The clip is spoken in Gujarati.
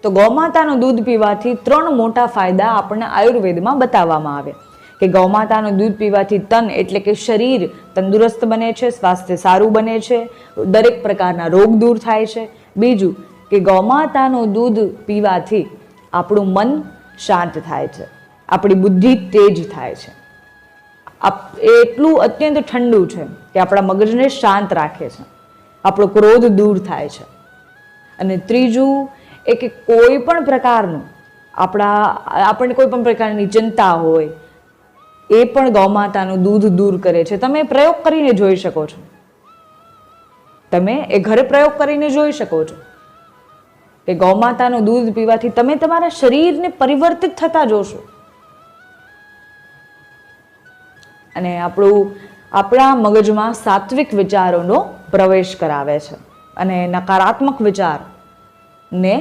તો ગૌમાતાનું દૂધ પીવાથી 3 મોટા ફાયદા આપણને આયુર્વેદમાં બતાવવામાં આવે કે ગૌમાતાનું દૂધ પીવાથી તન એટલે કે શરીર તંદુરસ્ત બને છે, સ્વાસ્થ્ય સારું બને છે, દરેક પ્રકારના રોગ દૂર થાય છે. બીજું કે ગૌમાતાનું દૂધ પીવાથી આપણું મન શાંત થાય છે, આપણી બુદ્ધિ તેજ થાય છે. એ એટલું અત્યંત ઠંડુ છે કે આપણા મગજને શાંત રાખે છે, આપણો ક્રોધ દૂર થાય છે. અને ત્રીજું એ કે કોઈ પણ પ્રકારનું આપણને કોઈ પણ પ્રકારની ચિંતા હોય એ પણ ગૌમાતાનું દૂધ દૂર કરે છે. તમે પ્રયોગ કરીને જોઈ શકો છો, તમે એ ઘરે પ્રયોગ કરીને જોઈ શકો છો કે ગૌમાતાનું દૂધ પીવાથી તમે તમારા શરીરને પરિવર્તિત થતા જોશો. અને આપણા મગજમાં સાત્વિક વિચારોનો પ્રવેશ કરાવે છે અને નકારાત્મક વિચારને